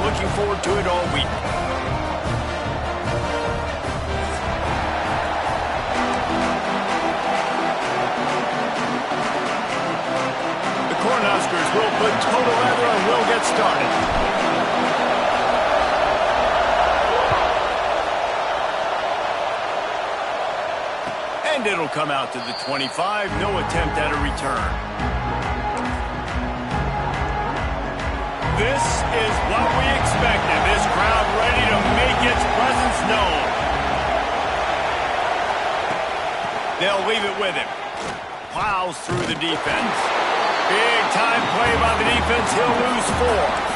looking forward to it all week. The Cornhuskers will put total leather and will get started. And it'll come out to the 25. No attempt at a return. This is what we expected. This crowd ready to make its presence known. They'll leave it with him. Plows through the defense. Big time play by the defense. He'll lose 4.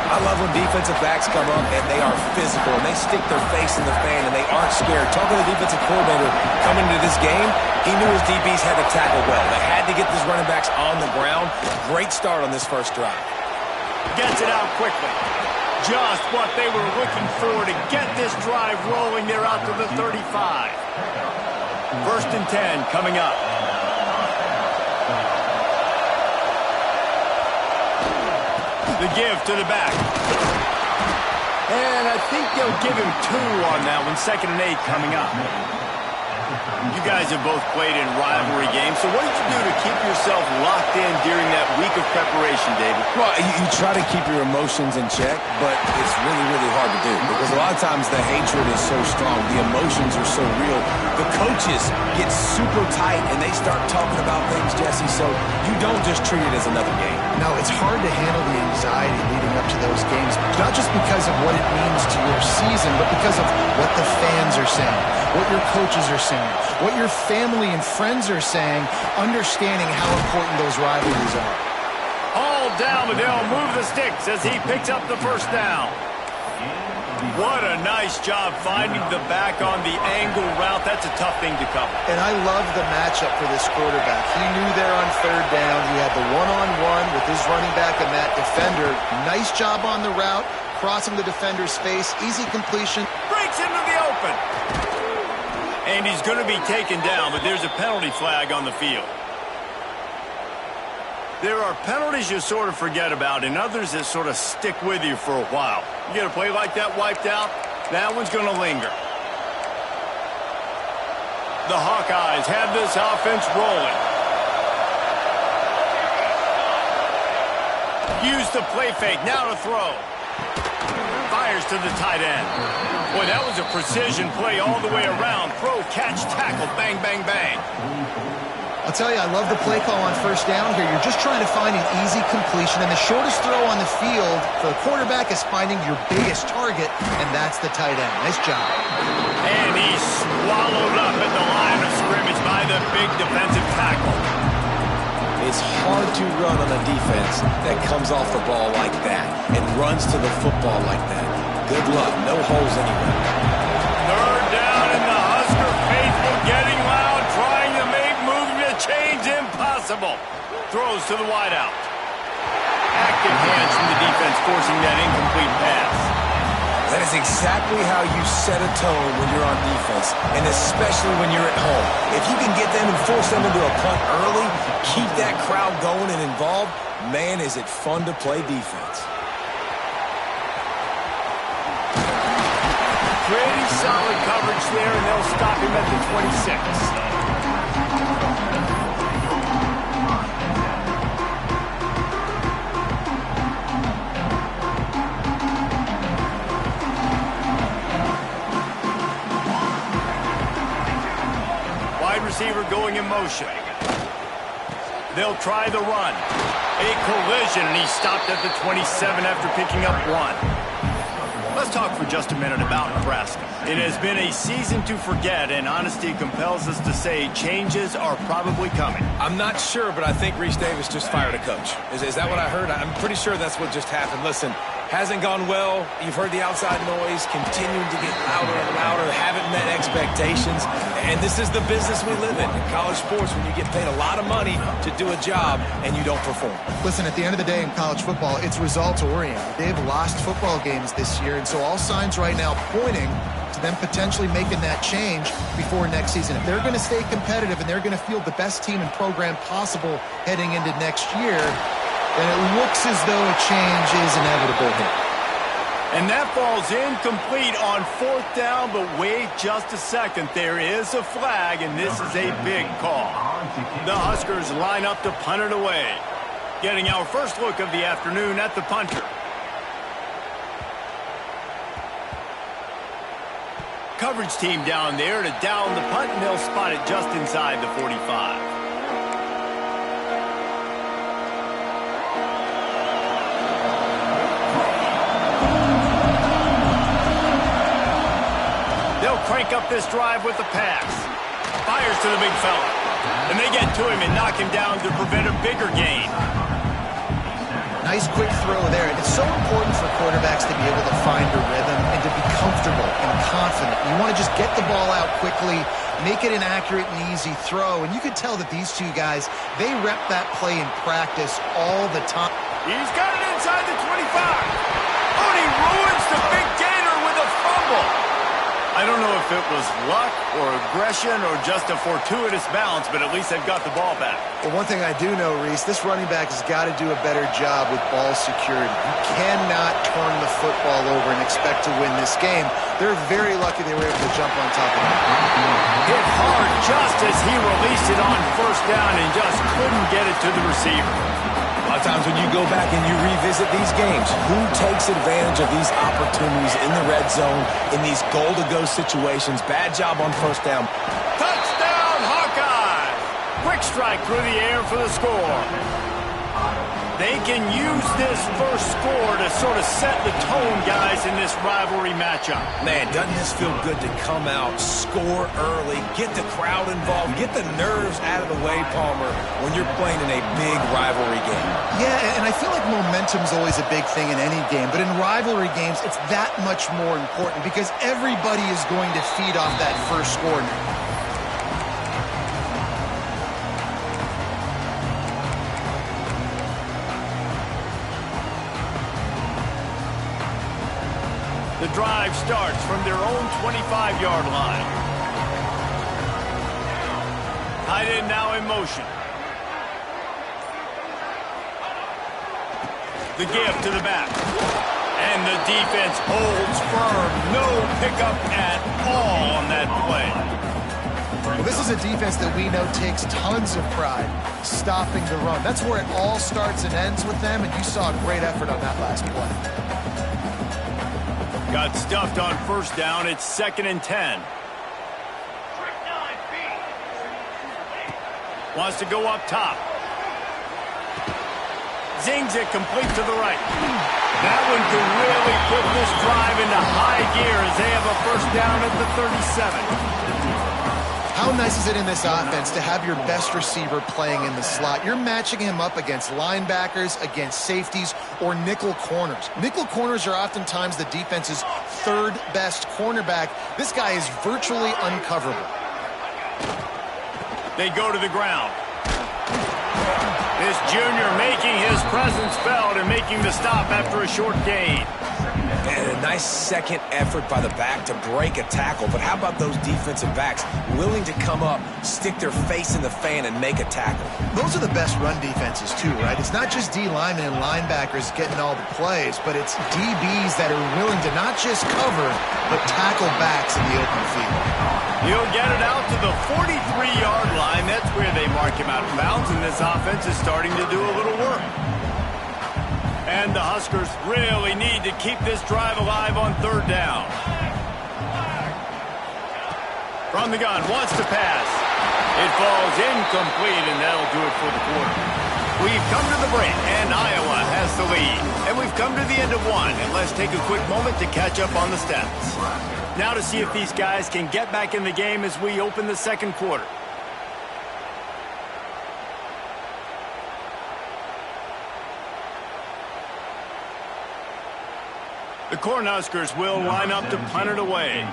I love when defensive backs come up and they are physical and they stick their face in the fan and they aren't scared. Talking to the defensive coordinator coming into this game, he knew his DBs had to tackle well. They had to get these running backs on the ground. Great start on this first drive. Gets it out quickly. Just what they were looking for to get this drive rolling. They're out to the 35. 1st and 10 coming up. The give to the back. And I think they'll give him 2 on that one. 2nd and 8 coming up. You guys have both played in rivalry games, so what did you do to keep yourself locked in during that week of preparation, David? Well, you try to keep your emotions in check, but it's really, really hard to do because a lot of times the hatred is so strong. The emotions are so real. The coaches get super tight, and they start talking about things, Jesse, so you don't just treat it as another game. No, it's hard to handle the anxiety leading up to those games, not just because of what it means to your season, but because of what the fans are saying, what your coaches are saying, what your family and friends are saying, understanding how important those rivalries are. All down, but they'll move the sticks as he picks up the 1st down. What a nice job finding the back on the angle route. That's a tough thing to cover. And I love the matchup for this quarterback. He knew there on 3rd down. He had the one-on-one with his running back and that defender. Nice job on the route, crossing the defender's face. Easy completion. Breaks into the open. And he's going to be taken down, but there's a penalty flag on the field. There are penalties you sort of forget about and others that sort of stick with you for a while. You get a play like that wiped out, that one's going to linger. The Hawkeyes have this offense rolling. Use the play fake, now to throw. Fires to the tight end. Boy, that was a precision play all the way around. Throw, catch, tackle, bang, bang, bang. I'll tell you, I love the play call on 1st down here. You're just trying to find an easy completion, and the shortest throw on the field for the quarterback is finding your biggest target, and that's the tight end. Nice job. And he's swallowed up at the line of scrimmage by the big defensive tackle. It's hard to run on a defense that comes off the ball like that and runs to the football like that. Good luck. No holes anywhere. 3rd down, and the Husker faithful getting loud, trying to make moving the chains impossible. Throws to the wideout. Active hands from the defense forcing that incomplete pass. That is exactly how you set a tone when you're on defense, and especially when you're at home. If you can get them and force them into a punt early, keep that crowd going and involved, man, is it fun to play defense. Pretty solid coverage there, and they'll stop him at the 26. Receiver going in motion. They'll try the run. A collision, and he's stopped at the 27 after picking up 1. Let's talk for just a minute about Nebraska. It has been a season to forget, and honesty compels us to say changes are probably coming. I'm not sure, but I think Reese Davis just fired a coach. Is that what I heard? I'm pretty sure that's what just happened. Listen, hasn't gone well. You've heard the outside noise, continuing to get louder and louder, haven't met expectations. And this is the business we live in college sports, when you get paid a lot of money to do a job and you don't perform. Listen, at the end of the day in college football, it's results-oriented. They've lost football games this year, and so all signs right now pointing to them potentially making that change before next season. If they're going to stay competitive and they're going to field the best team and program possible heading into next year, then it looks as though a change is inevitable here. And that falls incomplete on 4th down, but wait just a second. There is a flag, and this is a big call. The Huskers line up to punt it away. Getting our first look of the afternoon at the punter. Coverage team down there to down the punt, and they'll spot it just inside the 45. They'll crank up this drive with the pass. Fires to the big fella. And they get to him and knock him down to prevent a bigger gain. Nice quick throw there. And it's so important for quarterbacks to be able to find a rhythm and to be comfortable and confident. You want to just get the ball out quickly, make it an accurate and easy throw. And you can tell that these two guys, they rep that play in practice all the time. He's got it inside the 25. Oh, and he ruins the big gainer with a fumble. I don't know if it was luck or aggression or just a fortuitous bounce, but at least they've got the ball back. Well, one thing I do know, Reese, this running back has got to do a better job with ball security. You cannot turn the football over and expect to win this game. They're very lucky they were able to jump on top of it. Hit hard just as he released it on 1st down and just couldn't get it to the receiver. A lot of times when you go back and you revisit these games, who takes advantage of these opportunities in the red zone, in these goal-to-go situations? Bad job on 1st down. Touchdown, Hawkeye! Quick strike through the air for the score. They can use this first score to sort of set the tone, guys, in this rivalry matchup. Man, doesn't this feel good to come out, score early, get the crowd involved, get the nerves out of the way, Palmer, when you're playing in a big rivalry game? Yeah, and I feel like momentum's always a big thing in any game, but in rivalry games, it's that much more important because everybody is going to feed off that first score. The drive starts from their own 25-yard line. Tight end now in motion. The give to the back. And the defense holds firm. No pickup at all on that play. Well, this is a defense that we know takes tons of pride stopping the run. That's where it all starts and ends with them, and you saw a great effort on that last play. Got stuffed on 1st down. It's 2nd and 10. Wants to go up top. Zings it complete to the right. That one could really put this drive into high gear as they have a 1st down at the 37. How nice is it in this offense to have your best receiver playing in the slot? You're matching him up against linebackers, against safeties, or nickel corners. Nickel corners are oftentimes the defense's 3rd best cornerback. This guy is virtually uncoverable. They go to the ground. This junior making his presence felt and making the stop after a short gain. And a nice second effort by the back to break a tackle. But how about those defensive backs willing to come up, stick their face in the fan, and make a tackle? Those are the best run defenses, too, right? It's not just D linemen and linebackers getting all the plays, but it's DBs that are willing to not just cover, but tackle backs in the open field. He'll get it out to the 43-yard line. That's where they mark him out of bounds, and this offense is starting to do a little work. And the Huskers really need to keep this drive alive on 3rd down. From the gun, wants to pass. It falls incomplete, and that'll do it for the quarter. We've come to the break, and Iowa has the lead. And we've come to the end of one, and let's take a quick moment to catch up on the stats. Now to see if these guys can get back in the game as we open the 2nd quarter. The Cornhuskers will line up to punt it away.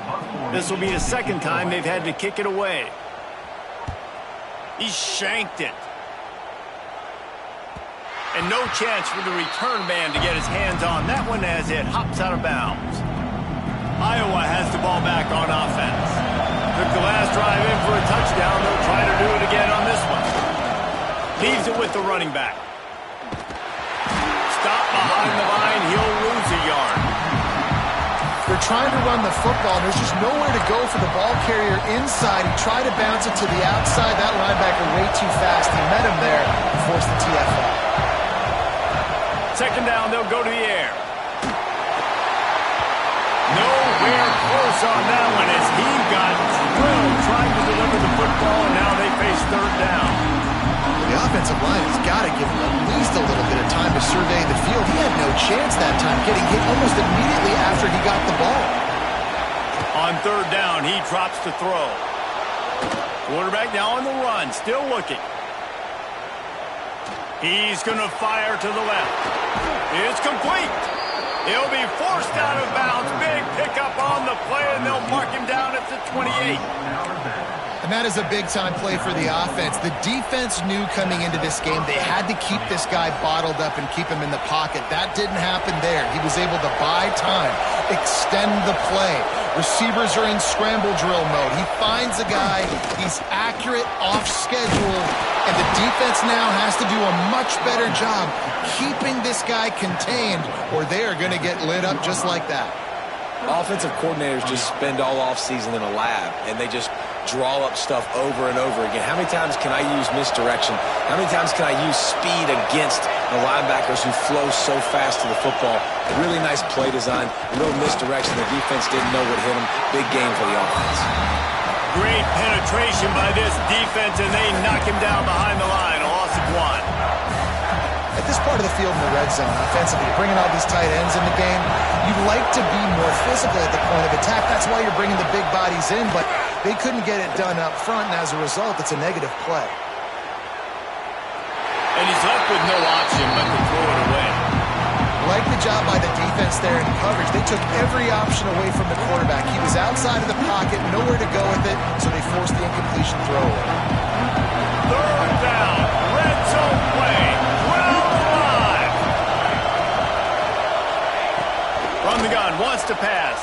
This will be the 2nd time they've had to kick it away. He shanked it. And no chance for the return man to get his hands on that one as it hops out of bounds. Iowa has the ball back on offense. Took the last drive in for a touchdown. They'll try to do it again on this one. Leaves it with the running back. Stop behind the line. He'll lose a yard. trying to run the football, and there's just nowhere to go for the ball carrier inside. He tried to bounce it to the outside. That linebacker way too fast. He met him there and forced the TFL. Second down, they'll go to the air. Nowhere close on that one as he got drilled trying to deliver the football, and now they face third down. The offensive line has got to give him at least a little bit of time to survey the field. He had no chance that time, getting hit almost immediately after he got the ball. On third down, he drops to throw. Quarterback now on the run, still looking. He's going to fire to the left. It's complete. He'll be forced out of bounds. Big pickup on the play, and they'll mark him down at the 28. And that is a big-time play for the offense. The defense knew coming into this game they had to keep this guy bottled up and keep him in the pocket. That didn't happen there. He was able to buy time, extend the play. Receivers are in scramble drill mode. He finds a guy. He's accurate, off schedule, and the defense now has to do a much better job keeping this guy contained, or they are going to get lit up just like that. Offensive coordinators just spend all offseason in a lab, and they just draw up stuff over and over again. How many times can I use misdirection? How many times can I use speed against the linebackers who flow so fast to the football? Really nice play design, a little misdirection. The defense didn't know what hit them. Big game for the offense. Great penetration by this defense, and they knock him down behind the line. A loss of 1. At this part of the field in the red zone, offensively, bringing all these tight ends in the game, you'd like to be more physical at the point of attack. That's why you're bringing the big bodies in, but they couldn't get it done up front, and as a result, it's a negative play. And he's left with no option but to throw it away. Like the job by the defense there in coverage. They took every option away from the quarterback. He was outside of the pocket, nowhere to go with it, so they forced the incompletion throw away. Third down, red zone play. From the gun, wants to pass.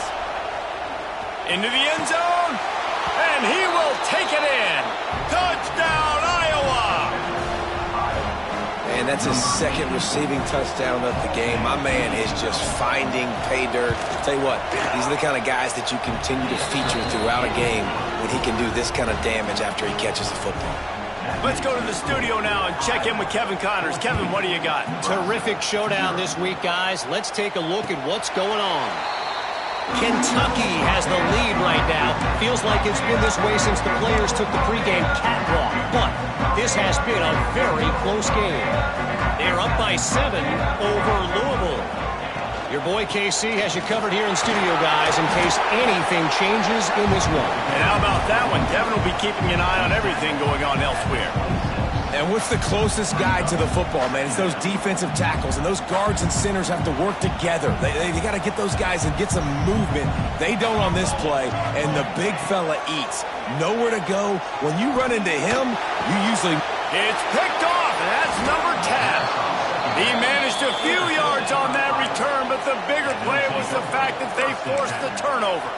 Into the end zone, and he will take it in. Touchdown, Iowa! And that's his second receiving touchdown of the game. My man is just finding pay dirt. Tell you what, these are the kind of guys that you continue to feature throughout a game when he can do this kind of damage after he catches the football. Let's go to the studio now and check in with Kevin Connors. Kevin, what do you got? Terrific showdown this week, guys. Let's take a look at what's going on. Kentucky has the lead right now. Feels like it's been this way since the players took the pregame catwalk. But this has been a very close game. They're up by 7 over Louisville. Your boy KC has you covered here in studio, guys, in case anything changes in this one. And how about that one? Kevin will be keeping an eye on everything going on elsewhere. And what's the closest guy to the football, man? It's those defensive tackles, and those guards and centers have to work together. They got to get those guys and get some movement. They don't on this play, and the big fella eats. Nowhere to go. When you run into him, you usually... It's picked off, and that's number 10. He managed a few yards on that return, but the bigger play was the fact that they forced the turnover.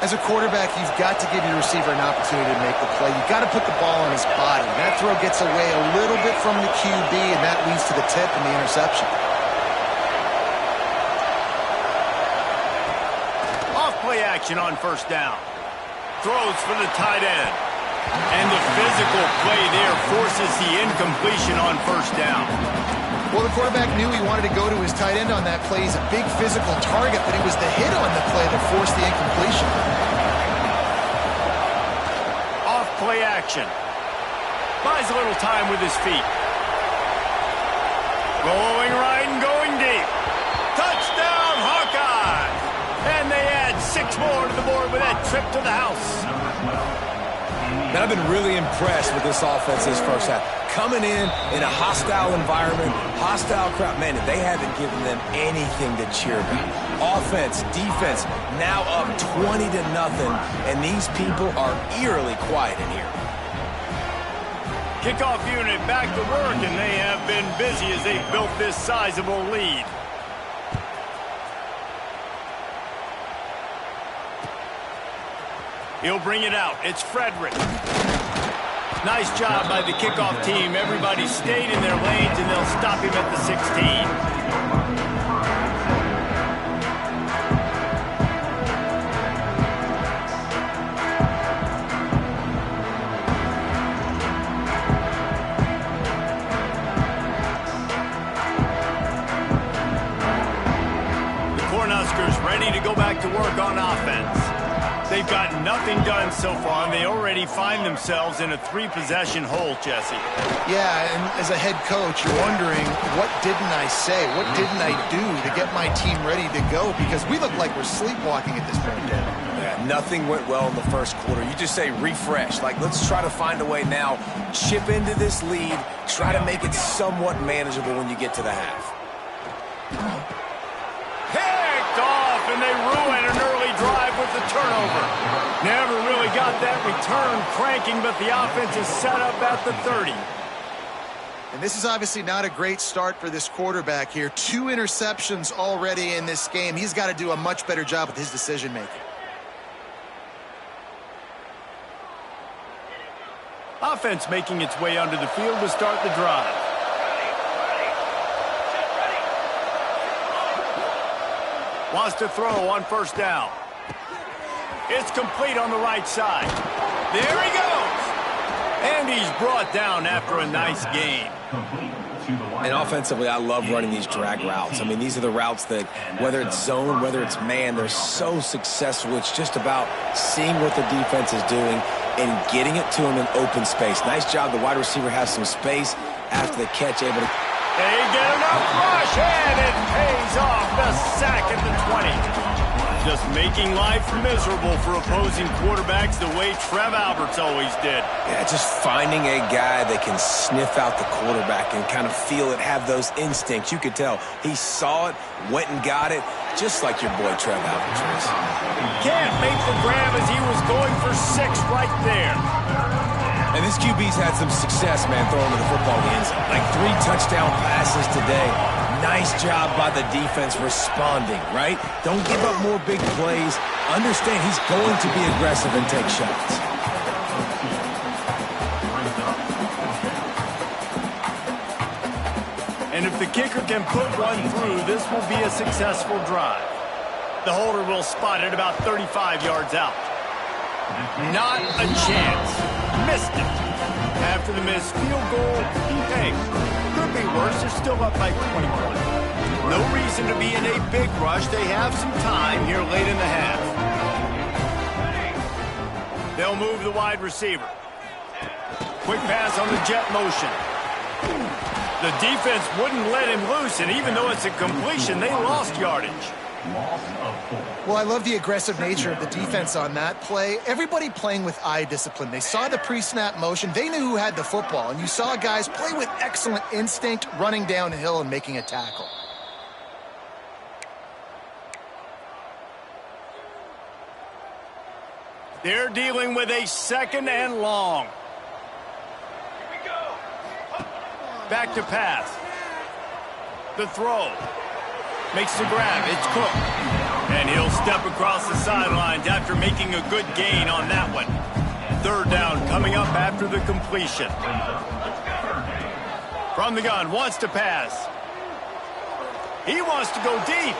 As a quarterback, you've got to give your receiver an opportunity to make the play. You've got to put the ball on his body. That throw gets away a little bit from the QB, and that leads to the tip and the interception. Off play action on first down. Throws for the tight end. And the physical play there forces the incompletion on first down. Well, the quarterback knew he wanted to go to his tight end on that play. He's a big physical target, but it was the hit on the play that forced the incompletion. Off play action. Buys a little time with his feet. Going right and going deep. Touchdown, Hawkeye! And they add 6 more to the board with that trip to the house. Man, I've been really impressed with this offense this first half. Coming in a hostile environment, hostile crowd. Man, they haven't given them anything to cheer about. Offense, defense, now up 20-0, and these people are eerily quiet in here. Kickoff unit back to work, and they have been busy as they built this sizable lead. He'll bring it out. It's Frederick. Nice job by the kickoff team. Everybody stayed in their lanes, and they'll stop him at the 16. Huskers ready to go back to work on offense. They've got nothing done so far, and they already find themselves in a 3-possession hole, Jesse. Yeah, and as a head coach, you're wondering, what didn't I say? What didn't I do to get my team ready to go? Because we look like we're sleepwalking at this point, Dan. Yeah, nothing went well in the first quarter. You just say refresh. Like, let's try to find a way now. Chip into this lead. Try to make it somewhat manageable when you get to the half. Picked off, and they ruin an early drive with the turnover. Never really got that return cranking, but the offense is set up at the 30. And this is obviously not a great start for this quarterback here. 2 interceptions already in this game. He's got to do a much better job with his decision-making. Offense making its way onto the field to start the drive. Wants to throw on first down. It's complete on the right side. There he goes. And he's brought down after a nice gain. And offensively, I love running these drag routes. I mean, these are the routes that, whether it's zone, whether it's man, they're so successful. It's just about seeing what the defense is doing and getting it to him in open space. Nice job. The wide receiver has some space after the catch, able to... They get enough rush, and it pays off. The sack at the 20. Just making life miserable for opposing quarterbacks the way Trev Alberts always did. Yeah, just finding a guy that can sniff out the quarterback and kind of feel it, have those instincts. You could tell he saw it, went and got it, just like your boy Trev Alberts was. Can't make the grab as he was going for 6 right there. And this QB's had some success, man, throwing to the football in the end zone. Like 3 touchdown passes today. Nice job by the defense responding, right? Don't give up more big plays. Understand he's going to be aggressive and take shots. And if the kicker can put one through, this will be a successful drive. The holder will spot it about 35 yards out. Not a chance. Missed it. After the missed field goal, hey, could be worse. They're still up by 21. No reason to be in a big rush. They have some time here late in the half. They'll move the wide receiver. Quick pass on the jet motion. The defense wouldn't let him loose, and even though it's a completion, they lost yardage. Well, I love the aggressive nature of the defense on that play. Everybody playing with eye discipline. They saw the pre-snap motion. They knew who had the football, and you saw guys play with excellent instinct, running downhill and making a tackle. They're dealing with a 2nd and long. Back to pass. The throw. Makes the grab. It's Cook. And he'll step across the sidelines after making a good gain on that one. 3rd down coming up after the completion. From the gun, wants to pass. He wants to go deep.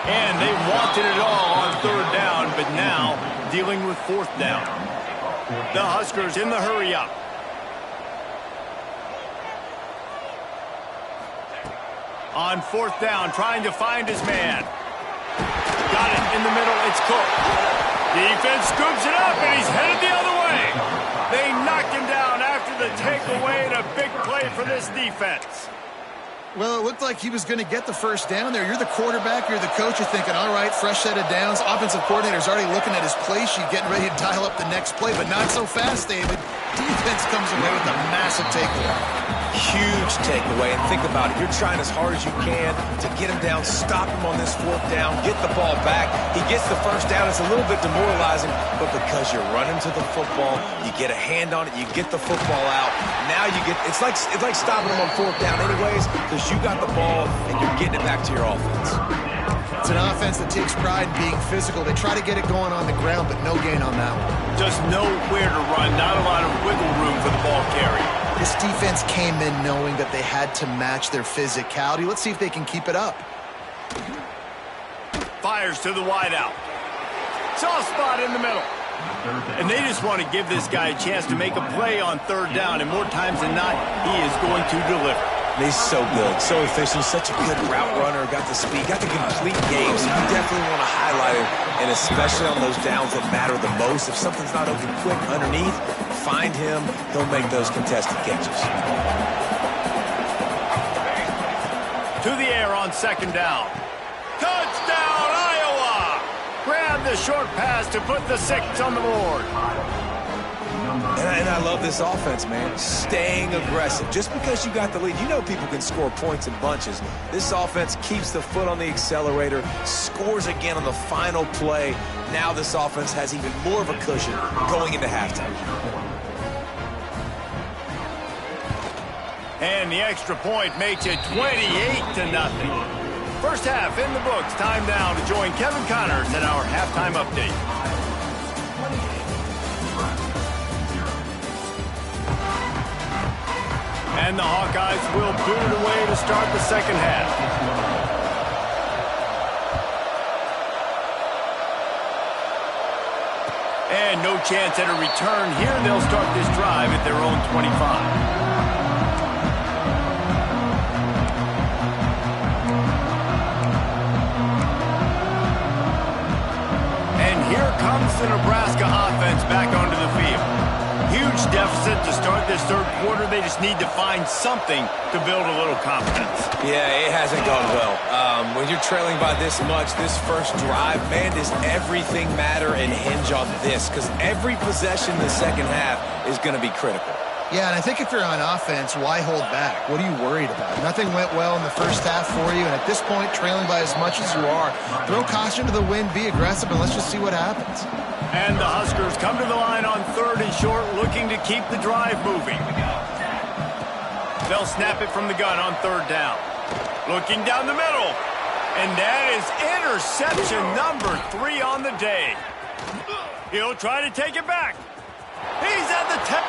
And they wanted it all on 3rd down, but now dealing with 4th down. The Huskers in the hurry up. On 4th down, trying to find his man. Got it in the middle, it's Cook. Defense scoops it up, and he's headed the other way. They knocked him down after the takeaway, and a big play for this defense. Well, it looked like he was going to get the 1st down there. You're the quarterback, you're the coach, you're thinking, all right, fresh set of downs. Offensive coordinator's already looking at his play sheet, getting ready to dial up the next play, but not so fast, David. Defense comes away with a massive takeaway. Huge takeaway, and think about it. You're trying as hard as you can to get him down, stop him on this 4th down, get the ball back. He gets the 1st down. It's a little bit demoralizing, but because you're running to the football, you get a hand on it, you get the football out. Now you get, it's like stopping him on 4th down anyways, because you got the ball and you're getting it back to your offense. It's an offense that takes pride in being physical. They try to get it going on the ground, but no gain on that one. Just nowhere to run, not a lot of wiggle room for the ball carry. This defense came in knowing that they had to match their physicality. Let's see if they can keep it up. Fires to the wideout. Soft spot in the middle. And they just want to give this guy a chance to make a play on 3rd down, and more times than not, he is going to deliver. And he's so good, so efficient, such a good route runner, got the speed, got the complete game, so you definitely want to highlight him, and especially on those downs that matter the most. If something's not open quick underneath, find him, he'll make those contested catches. To the air on second down. Touchdown, Iowa! Grab the short pass to put the 6 on the board. And I love this offense, man. Staying aggressive. Just because you got the lead, you know people can score points in bunches. This offense keeps the foot on the accelerator, scores again on the final play. Now this offense has even more of a cushion going into halftime. And the extra point makes it 28-0. First half in the books. Time now to join Kevin Connors in our halftime update. And the Hawkeyes will boot it away to start the second half. And no chance at a return here. They'll start this drive at their own 25. Comes the Nebraska offense back onto the field. Huge deficit to start this third quarter. They just need to find something to build a little confidence. Yeah, it hasn't gone well. When you're trailing by this much, this first drive, man, does everything matter and hinge on this? Because every possession in the second half is going to be critical. Yeah, and I think if you're on offense, why hold back? What are you worried about? Nothing went well in the first half for you, and at this point, trailing by as much as you are, throw caution to the wind, be aggressive, and let's just see what happens. And the Huskers come to the line on 3rd and short, looking to keep the drive moving. They'll snap it from the gun on 3rd down. Looking down the middle, and that is interception number 3 on the day. He'll try to take it back. He's at the 10.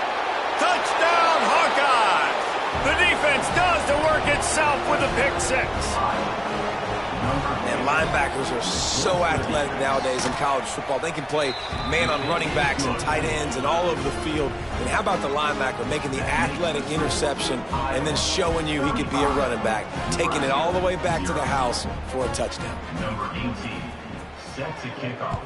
Touchdown, Hawkeyes! The defense does the work itself with a pick 6. And linebackers are so athletic nowadays in college football. They can play man on running backs and tight ends and all over the field. And how about the linebacker making the athletic interception and then showing you he could be a running back, taking it all the way back to the house for a touchdown. Number 18, set to kick off.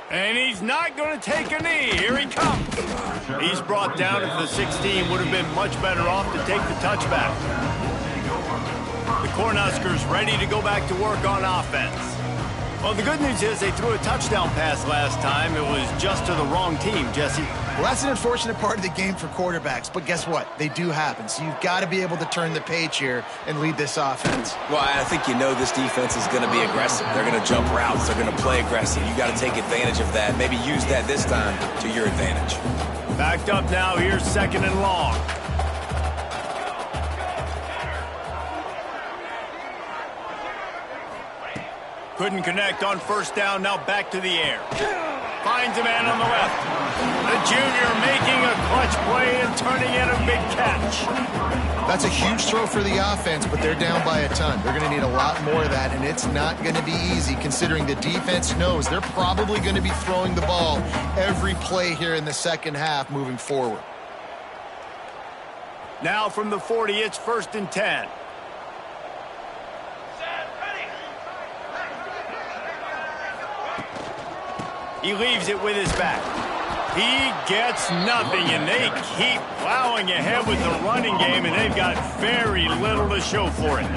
And he's not going to take a knee. Here he comes. He's brought down at the 16. Would have been much better off to take the touchback. The Cornhuskers ready to go back to work on offense. Well, the good news is they threw a touchdown pass last time. It was just to the wrong team, Jesse. Well, that's an unfortunate part of the game for quarterbacks, but guess what? They do happen. So you've got to be able to turn the page here and lead this offense. Well, I think you know this defense is going to be aggressive. They're going to jump routes. They're going to play aggressive. You got to take advantage of that. Maybe use that this time to your advantage. Backed up now. Here's 2nd and long. Couldn't connect on 1st down. Now back to the air. Finds a man on the left. The junior making a clutch play and turning in a big catch. That's a huge throw for the offense, but they're down by a ton. They're going to need a lot more of that, and it's not going to be easy considering the defense knows they're probably going to be throwing the ball every play here in the second half moving forward. Now from the 40, it's 1st and 10. He leaves it with his back. He gets nothing, and they keep plowing ahead with the running game, and they've got very little to show for it.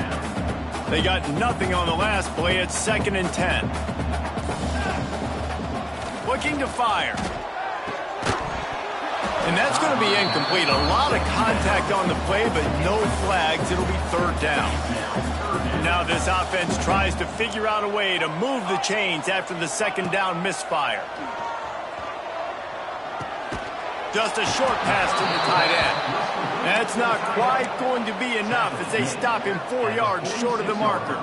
They got nothing on the last play. It's 2nd and 10. Looking to fire. And that's going to be incomplete. A lot of contact on the play, but no flags. It'll be 3rd down. Now this offense tries to figure out a way to move the chains after the 2nd down misfire. Just a short pass to the tight end. That's not quite going to be enough as they stop him 4 yards short of the marker.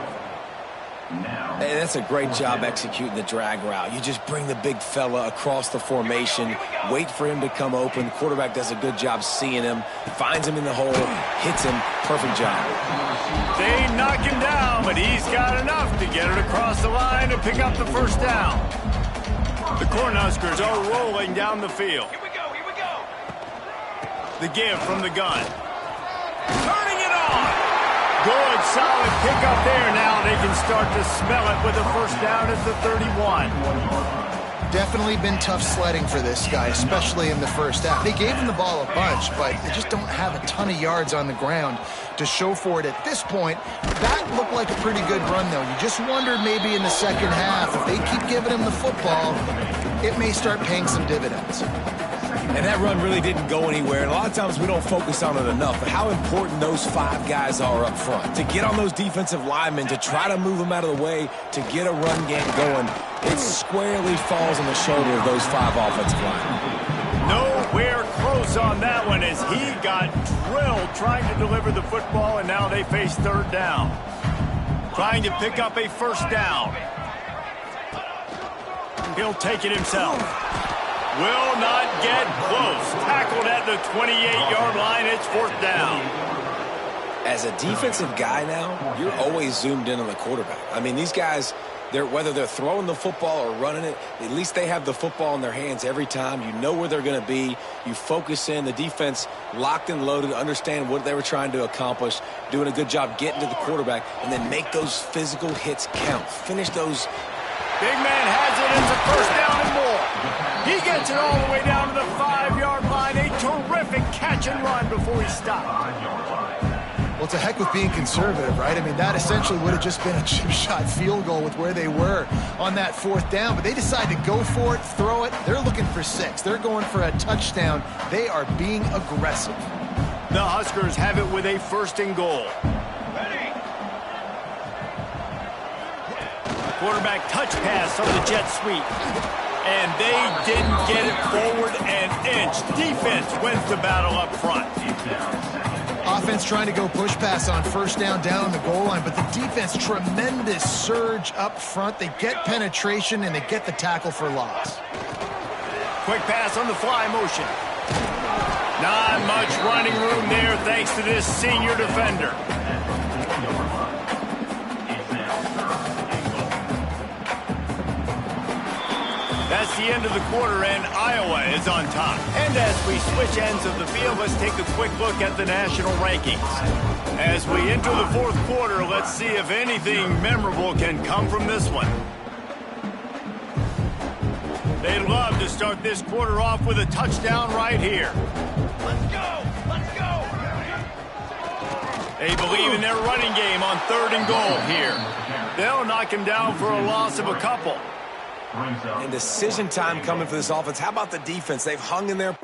Hey, that's a great job executing the drag route. You just bring the big fella across the formation, wait for him to come open. The quarterback does a good job seeing him, finds him in the hole, hits him. Perfect job. They knock him down, but he's got enough to get it across the line to pick up the 1st down. The Cornhuskers are rolling down the field. Here we go, here we go. The give from the gun. Turning it on. Good, solid pickup there. Now they can start to smell it with a first down at the 31. Definitely been tough sledding for this guy, especially in the first half. They gave him the ball a bunch, but they just don't have a ton of yards on the ground to show for it at this point. That looked like a pretty good run, though. You just wondered maybe in the second half, if they keep giving him the football, it may start paying some dividends. And that run really didn't go anywhere. And a lot of times we don't focus on it enough, but how important those 5 guys are up front. To get on those defensive linemen, to try to move them out of the way, to get a run game going, it squarely falls on the shoulder of those 5 offensive linemen. Nowhere close on that one as he got drilled trying to deliver the football, and now they face third down. Trying to pick up a first down. He'll take it himself. Will not get close. Tackled at the 28-yard line. It's fourth down. As a defensive guy now, you're always zoomed in on the quarterback. I mean, these guys, whether they're throwing the football or running it, at least they have the football in their hands every time. You know where they're going to be. You focus in. The defense locked and loaded, understand what they were trying to accomplish, doing a good job getting to the quarterback, and then make those physical hits count. Finish those. Big man has it. It's a first down and more. He gets it all the way down to the 5-yard line. A terrific catch and run before he stopped. Well, it's a heck with being conservative, right? I mean, that essentially would have just been a chip shot field goal with where they were on that fourth down. But they decide to go for it, throw it. They're looking for 6. They're going for a touchdown. They are being aggressive. The Huskers have it with a first and goal. Quarterback touch pass on the jet sweep. And they didn't get it forward an inch. Defense wins the battle up front. Offense trying to go push pass on first down on the goal line, but the defense, tremendous surge up front. They get penetration, and they get the tackle for loss. Quick pass on the fly motion. Not much running room there thanks to this senior defender. That's the end of the quarter, and Iowa is on top. And as we switch ends of the field, let's take a quick look at the national rankings. As we enter the fourth quarter, let's see if anything memorable can come from this one. They'd love to start this quarter off with a touchdown right here. Let's go! Let's go! They believe in their running game on third and goal here. They'll knock him down for a loss of a couple. And decision time coming for this offense. How about the defense? They've hung in there.